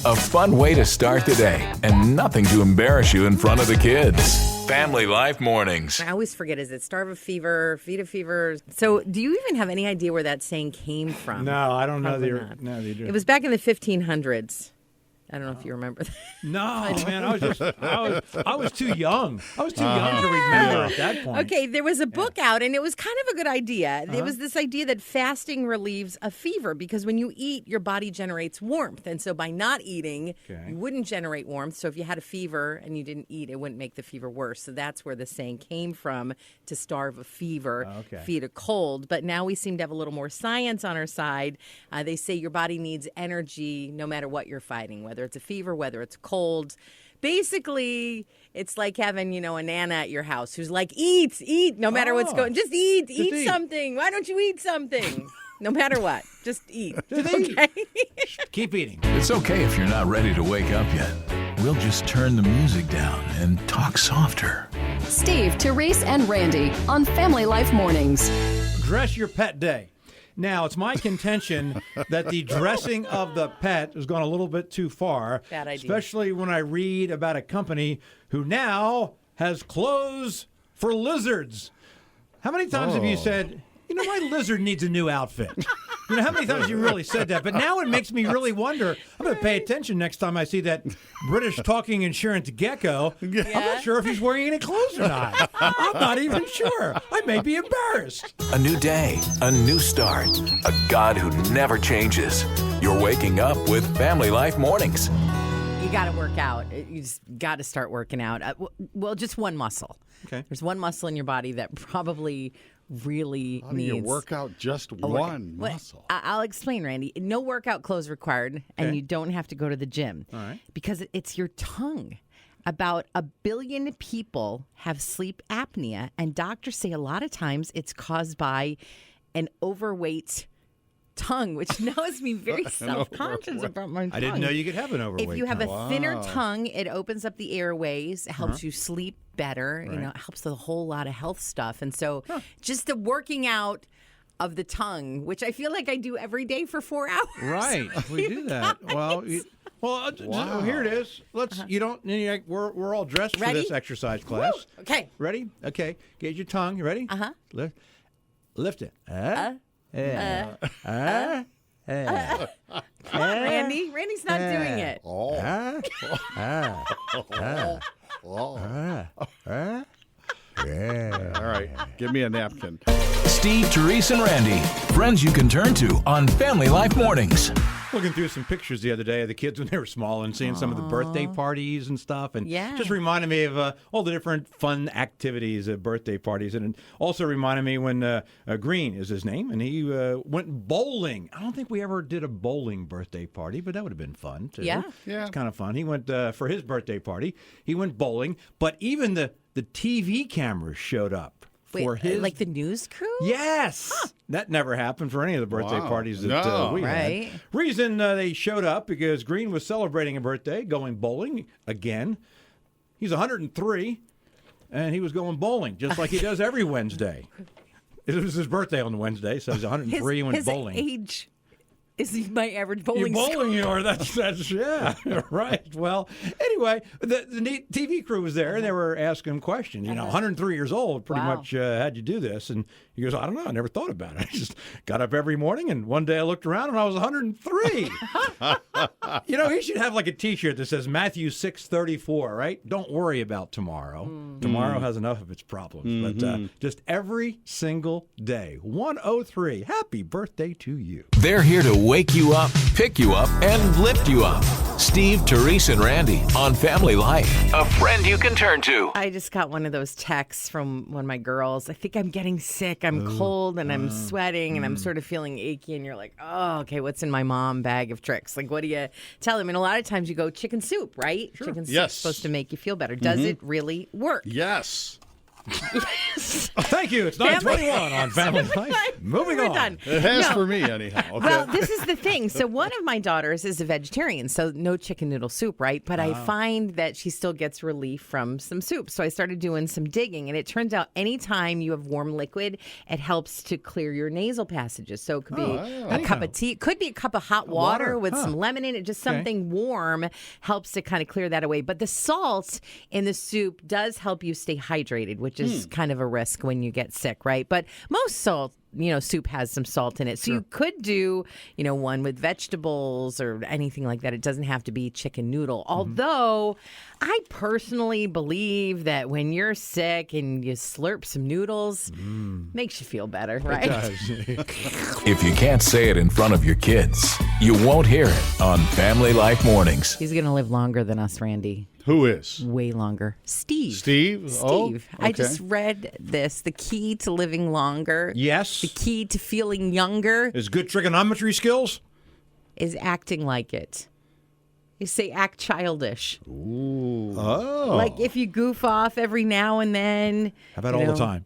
A fun way to start the day and nothing to embarrass you in front of the kids. Family Life Mornings. I always forget, is it starve of fever, feed of fever? So do you even have any idea where that saying came from? No, I don't Probably know. not. No, they do. It was back in the 1500s. I don't know if you remember that. No, man, I was too young. I was too young to remember at that point. Okay, there was a book out, and it was kind of a good idea. It was this idea that fasting relieves a fever because when you eat, your body generates warmth. And so by not eating, you wouldn't generate warmth. So if you had a fever and you didn't eat, it wouldn't make the fever worse. So that's where the saying came from, to starve a fever, feed a cold. But now we seem to have a little more science on our side. They say your body needs energy no matter what you're fighting, whether it's a fever, whether it's cold. Basically, it's like having, a Nana at your house who's like, eat, no matter what's going. Just eat something. Why don't you eat something? No matter what, just eat. Okay? Keep eating. It's okay if you're not ready to wake up yet. We'll just turn the music down and talk softer. Steve, Terese, and Randy on Family Life Mornings. Dress your pet day. Now, it's my contention that the dressing of the pet has gone a little bit too far. Bad idea. Especially when I read about a company who now has clothes for lizards. How many times have you said, my lizard needs a new outfit? How many times have you really said that? But now it makes me really wonder. I'm going to pay attention next time I see that British talking insurance gecko. I'm not sure if he's wearing any clothes or not. I'm not even sure. I may be embarrassed. A new day, a new start, a God who never changes. You're waking up with Family Life Mornings. You got to work out. You just got to start working out. Well, just one muscle. Okay. There's one muscle in your body that probably really How do needs. you work out just one muscle? I'll explain, Randy. No workout clothes required, and you don't have to go to the gym. All right. Because it's your tongue. About 1 billion people have sleep apnea, and doctors say a lot of times it's caused by an overweight tongue, which now has me very self-conscious about my tongue. I didn't know you could have an overweight If you have tongue. a thinner tongue, it opens up the airways. It helps you sleep better. Right. It helps with a whole lot of health stuff. And so just the working out of the tongue, which I feel like I do every day for 4 hours. Right. We do that. Well, here it is. Let's. You don't. We're all dressed Ready? for this exercise class. Woo. Okay. Ready? Okay. Get your tongue. You ready? Lift it. Come on, Randy. Randy's not doing it. All right, give me a napkin. Steve, Terese, and Randy. Friends you can turn to on Family Life Mornings. Looking through some pictures the other day of the kids when they were small and seeing some of the birthday parties and stuff. And just reminded me of all the different fun activities at birthday parties. And it also reminded me when Green is his name, and he went bowling. I don't think we ever did a bowling birthday party, but that would have been fun, too. Yeah. It's kind of fun. He went, for his birthday party, he went bowling. But even the TV cameras showed up. For his... like the news crew? Yes. That never happened for any of the birthday parties that we had. Reason they showed up because Green was celebrating a birthday, going bowling again. He's 103, and he was going bowling just like he does every Wednesday. It was his birthday on Wednesday, so he's 103 and went bowling. His age is my average bowling You're bowling, score. that's yeah, right. Well, anyway, the TV crew was there, and they were asking him questions. 103 years old, pretty much, how'd you do this? And he goes, I don't know, I never thought about it. I just got up every morning, and one day I looked around, and I was 103. He should have like a T-shirt that says Matthew 6:34, right? Don't worry about tomorrow. Tomorrow has enough of its problems. But just every single day, 103, happy birthday to you. They're here to wake you up, pick you up, and lift you up. Steve, Terese, and Randy on Family Life. A friend you can turn to. I just got one of those texts from one of my girls. I think I'm getting sick. I'm cold and I'm sweating and I'm sort of feeling achy. And you're like, oh, okay, what's in my mom bag of tricks? Like, what do you tell them? And a lot of times you go chicken soup, right? Sure. Chicken soup's supposed to make you feel better. Does it really work? Yes. Thank you. It's 9:21 on Family Life. Moving We're on. done. It has No. for me, anyhow. Okay. Well, this is the thing. So one of my daughters is a vegetarian, so no chicken noodle soup, right? But I find that she still gets relief from some soup. So I started doing some digging, and it turns out anytime you have warm liquid, it helps to clear your nasal passages. So it could be a cup of tea. It could be a cup of hot water with some lemon in it. Just something warm helps to kind of clear that away. But the salt in the soup does help you stay hydrated, which is kind of a risk when you get sick, right? But most salt, soup has some salt in it. So you could do, one with vegetables or anything like that. It doesn't have to be chicken noodle. Although I personally believe that when you're sick and you slurp some noodles, makes you feel better, right? If you can't say it in front of your kids, you won't hear it on Family Life Mornings. He's going to live longer than us, Randy. Who is? Way longer. Steve. Steve? Oh, Steve. I just read this. The key to living longer. Yes. The key to feeling younger Is good trigonometry skills? is acting like it. You say act childish. Ooh. Like if you goof off every now and then. How about all the time?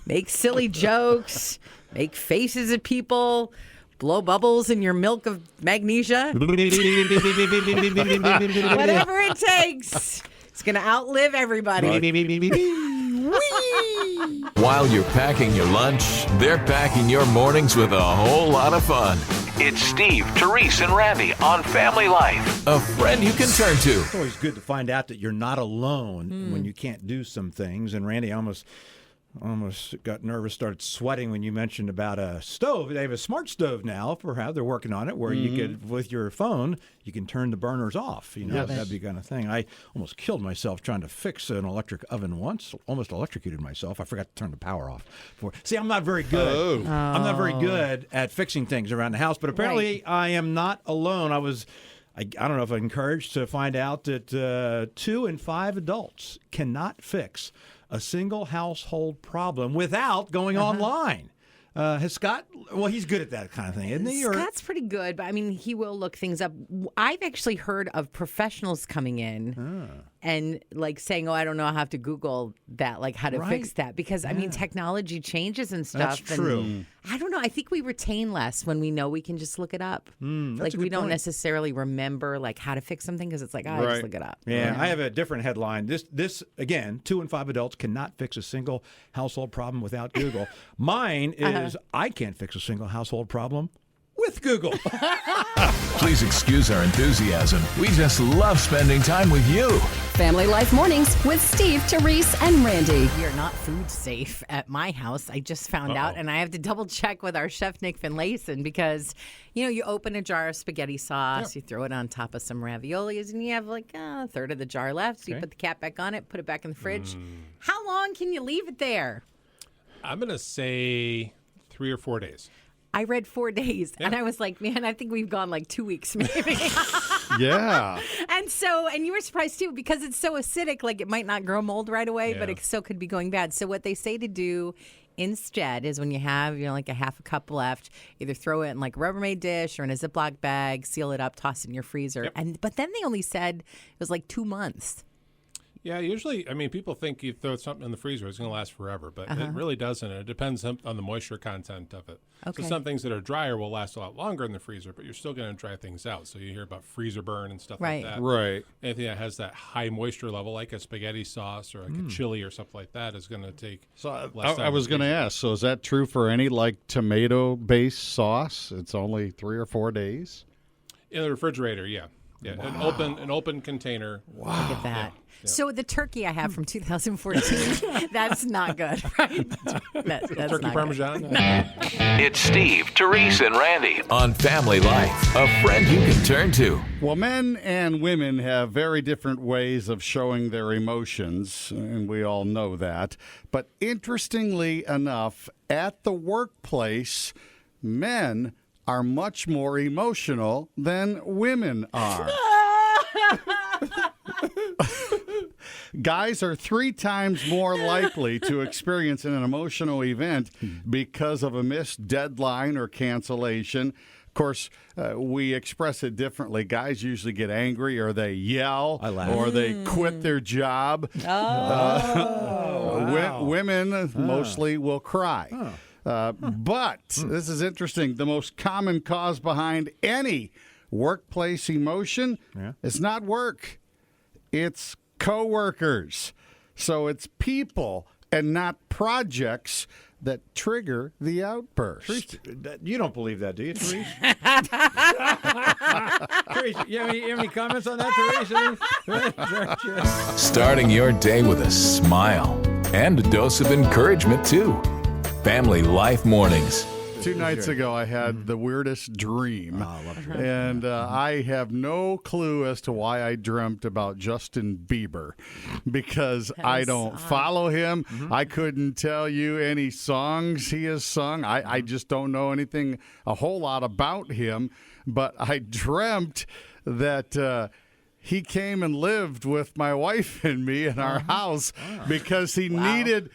Make silly jokes. Make faces at people. Blow bubbles in your milk of magnesia. Whatever it takes. It's going to outlive everybody. While you're packing your lunch, they're packing your mornings with a whole lot of fun. It's Steve, Terese, and Randy on Family Life. A friend you can turn to. It's always good to find out that you're not alone when you can't do some things. And Randy almost got nervous, started sweating when you mentioned about a stove. They have a smart stove now, perhaps they're working on it, where you could, with your phone, you can turn the burners off. That'd be kind of thing. I almost killed myself trying to fix an electric oven once. Almost electrocuted myself. I forgot to turn the power off. See, I'm not very good. I'm not very good at fixing things around the house, but apparently I am not alone. I don't know if I'm encouraged to find out that 2 in 5 adults cannot fix a single household problem without going online. Has Scott, well, he's good at that kind of thing, isn't he? Scott's pretty good, but I mean, he will look things up. I've actually heard of professionals coming in and like saying, I don't know, I have to Google that, like how to fix that. Because, I mean, technology changes and stuff. That's true. And I don't know. I think we retain less when we know we can just look it up. Like we don't necessarily remember like how to fix something because it's like, I just look it up. Yeah, I have a different headline. This again, 2 in 5 adults cannot fix a single household problem without Google. Mine is I can't fix a single household problem with Google. Please excuse our enthusiasm. We just love spending time with you. Family Life Mornings with Steve, Terese, and Randy. We are not food safe at my house. I just found out, and I have to double check with our chef, Nick Finlayson, because, you open a jar of spaghetti sauce, you throw it on top of some raviolis, and you have like a third of the jar left. So you put the cap back on it, put it back in the fridge. How long can you leave it there? I'm going to say 3 or 4 days. I read 4 days, and I was like, man, I think we've gone like 2 weeks maybe. Yeah. And you were surprised too, because it's so acidic, like it might not grow mold right away, but it still could be going bad. So what they say to do instead is when you have, like a half a cup left, either throw it in like a Rubbermaid dish or in a Ziploc bag, seal it up, toss it in your freezer. But then they only said it was like 2 months. Yeah, usually, I mean, people think you throw something in the freezer, it's going to last forever, but it really doesn't. It depends on the moisture content of it. Okay. So some things that are drier will last a lot longer in the freezer, but you're still going to dry things out. So you hear about freezer burn and stuff like that. Right. Anything that has that high moisture level, like a spaghetti sauce or like a chili or something like that, is going to take less time. I was going to ask, so is that true for any like tomato-based sauce? It's only 3 or 4 days? In the refrigerator, yeah. Yeah, Wow. an open container. Wow. Look at that. Yeah. So the turkey I have from 2014, that's not good, right? That's turkey not Parmesan? Good. It's Steve, Terese, and Randy on Family Life. A friend you can turn to. Well, men and women have very different ways of showing their emotions, and we all know that. But interestingly enough, at the workplace, men are much more emotional than women are. Guys are 3 times more likely to experience an emotional event because of a missed deadline or cancellation Of course, we express it differently. Guys usually get angry, or they yell, or they quit their job. Women mostly will cry. But this is interesting. The most common cause behind any workplace emotion is not work. It's coworkers. So it's people and not projects that trigger the outburst. Terese, you don't believe that, do you, Terese? Terese, you have any comments on that, Terese? Starting your day with a smile and a dose of encouragement, too. Family Life Mornings. 2 nights ago, I had the weirdest dream. I love dreams. And I have no clue as to why I dreamt about Justin Bieber, because I don't follow him. I couldn't tell you any songs he has sung. I just don't know anything, a whole lot about him. But I dreamt that he came and lived with my wife and me in our house because he needed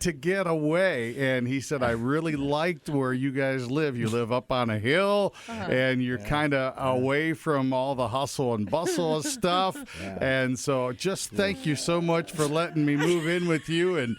to get away. And he said, I really liked where you guys live. You live up on a hill and you're kind of away from all the hustle and bustle of stuff. And so just thank you so much for letting me move in with you. And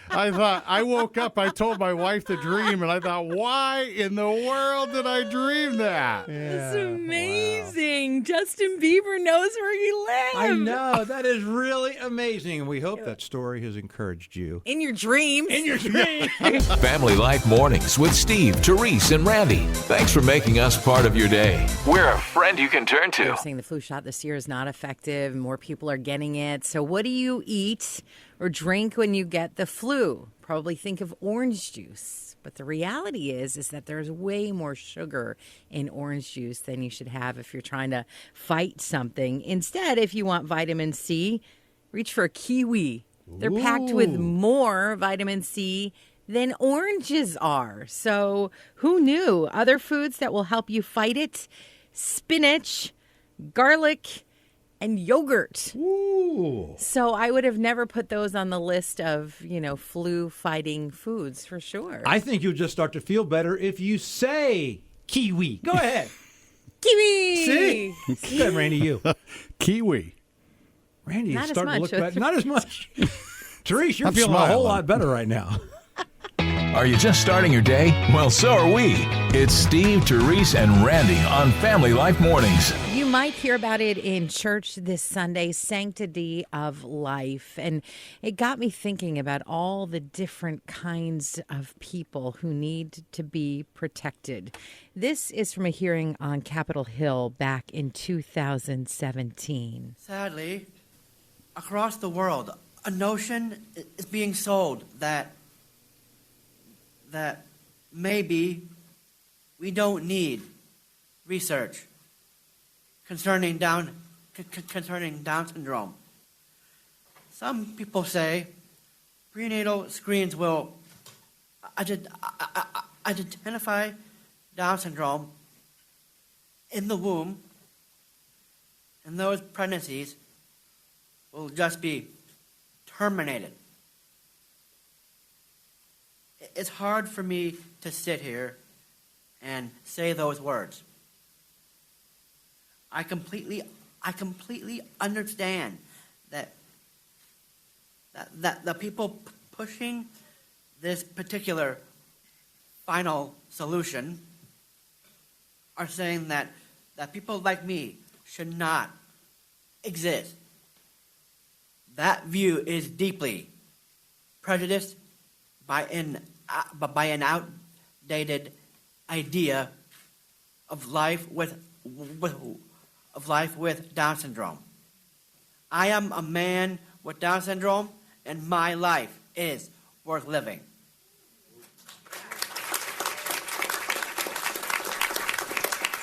I thought, I woke up, I told my wife the dream, and I thought, why in the world did I dream that? That's amazing. Wow. Justin Bieber knows where you live. I know. That is really amazing. And we hope that story has encouraged you. In your dreams. In your dreams. Family Life Mornings with Steve, Terese, and Randy. Thanks for making us part of your day. We're a friend you can turn to. They're saying the flu shot this year is not effective. More people are getting it. So what do you eat or drink when you get the flu? Probably think of orange juice. But the reality is that there's way more sugar in orange juice than you should have if you're trying to fight something. Instead, if you want vitamin C, reach for a kiwi. They're packed with more vitamin C than oranges are. So who knew? Other foods that will help you fight it: spinach, garlic, and yogurt. Ooh. So I would have never put those on the list of, flu-fighting foods for sure. I think you'll just start to feel better if you say kiwi. Go ahead. Kiwi! See? Good, Randy, you. Kiwi. Randy, Not is as starting to much. look better. Not as much. Terese, you're I'm feeling a whole smiling. lot better right now. Are you just starting your day? Well, so are we. It's Steve, Terese, and Randy on Family Life Mornings. You might hear about it in church this Sunday, Sanctity of Life. And it got me thinking about all the different kinds of people who need to be protected. This is from a hearing on Capitol Hill back in 2017. Sadly, across the world, a notion is being sold that maybe we don't need research concerning Down syndrome. Some people say prenatal screens will identify Down syndrome in the womb, and those pregnancies will just be terminated. It's hard for me to sit here and say those words. I completely understand that the people pushing this particular final solution are saying that people like me should not exist. That view is deeply prejudiced by an outdated idea of life with Down syndrome. I am a man with Down syndrome, and my life is worth living.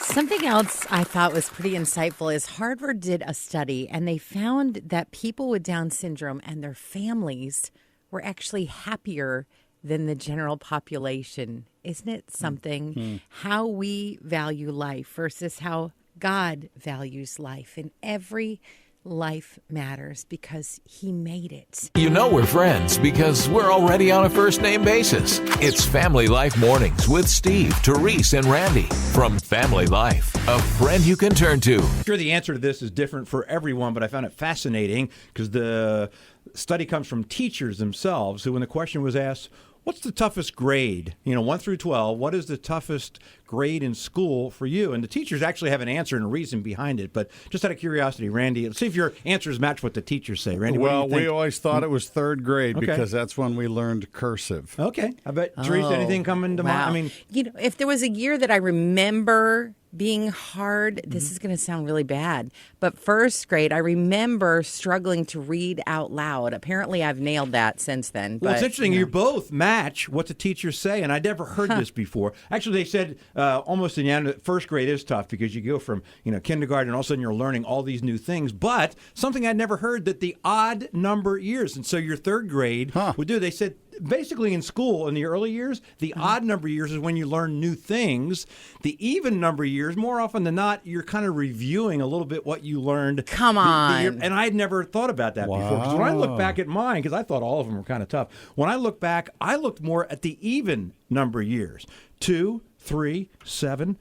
Something else I thought was pretty insightful is Harvard did a study, and they found that people with Down syndrome and their families were actually happier than the general population. Isn't it something? How we value life versus how God values life in every life matters because he made it. You know we're friends because we're already on a first-name basis. It's Family Life Mornings with Steve, Terese, and Randy from Family Life, a friend you can turn to. I'm sure the answer to this is different for everyone, but I found it fascinating because the study comes from teachers themselves who, when the question was asked, what's the toughest grade? 1 through 12, what is the toughest grade in school for you? And the teachers actually have an answer and a reason behind it. But just out of curiosity, Randy, let's see if your answers match what the teachers say. Randy, what do you think? We always thought it was third grade because that's when we learned cursive. Okay. I bet, Terese, anything coming to mind? If there was a year that I remember being hard, this is going to sound really bad, but first grade, I remember struggling to read out loud. Apparently, I've nailed that since then. Well, it's interesting. You both match what the teachers say, and I never heard this before. Actually, they said almost in the end, first grade is tough because you go from kindergarten, and all of a sudden you're learning all these new things. But something I'd never heard, that the odd number years, and so your third grade would do. They said basically in school in the early years, the odd number years is when you learn new things. The even number years, more often than not, you're kind of reviewing a little bit what you learned. Come on. And I'd never thought about that before. Because when I look back at mine, because I thought all of them were kind of tough, when I look back, I looked more at the even number years. 2, 3, 7,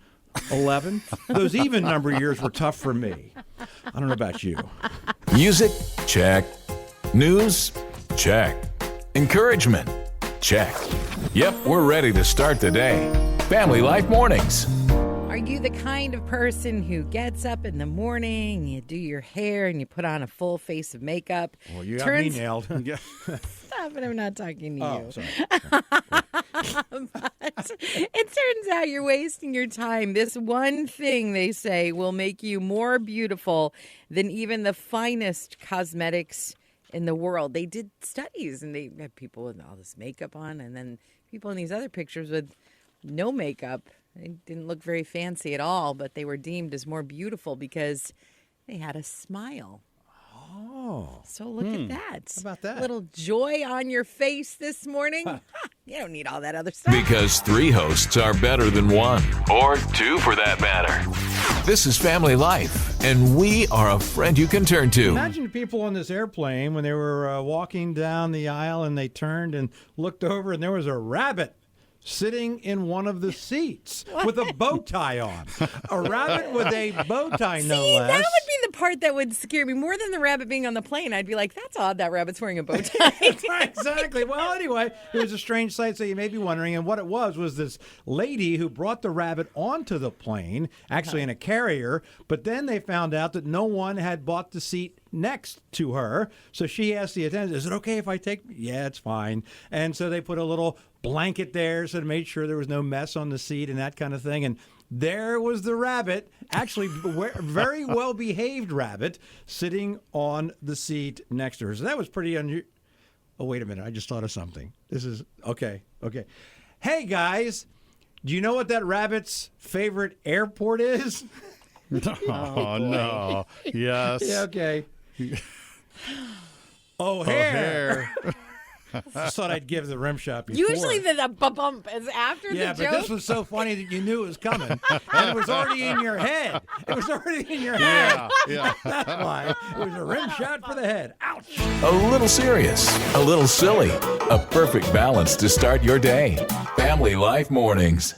11. Those even number years were tough for me. I don't know about you. Music? Check. News? Check. Encouragement? Check. Yep, we're ready to start the day. Family Life Mornings. Are you the kind of person who gets up in the morning, you do your hair, and you put on a full face of makeup? Well, you got me nailed. Stop it, I'm not talking to you. Sorry. But it turns out you're wasting your time. This one thing, they say, will make you more beautiful than even the finest cosmetics in the world. They did studies, and they had people with all this makeup on, and then people in these other pictures with no makeup. They didn't look very fancy at all, but they were deemed as more beautiful because they had a smile. Oh. So look at that. How about that? A little joy on your face this morning. You don't need all that other stuff. Because 3 hosts are better than 1. Or 2 for that matter. This is Family Life, and we are a friend you can turn to. Imagine people on this airplane when they were walking down the aisle and they turned and looked over and there was a rabbit sitting in one of the seats with a bow tie on. A rabbit with a bow tie, no less. That would be the part that would scare me more than the rabbit being on the plane. I'd be like, that's odd, that rabbit's wearing a bow tie. Exactly. Well, anyway, it was a strange sight, so you may be wondering. And what it was this lady who brought the rabbit onto the plane, actually in a carrier, but then they found out that no one had bought the seat next to her. So she asked the attendant, is it okay if I take? Yeah, it's fine. And so they put a little blanket there so to make sure there was no mess on the seat and that kind of thing. And there was the rabbit, actually very well-behaved rabbit, sitting on the seat next to her. So that was pretty unusual. Oh, wait a minute. I just thought of something. This is, okay. Hey, guys, do you know what that rabbit's favorite airport is? No. Yes. Yeah, okay. O'Hare. Just thought I'd give the rim shot before. Usually the bump is after the joke. Yeah, but this was so funny that you knew it was coming. And it was already in your head. It was already in your head. Yeah. That's why. It was a rim shot for the head. Ouch. A little serious, a little silly. A perfect balance to start your day. Family Life Mornings.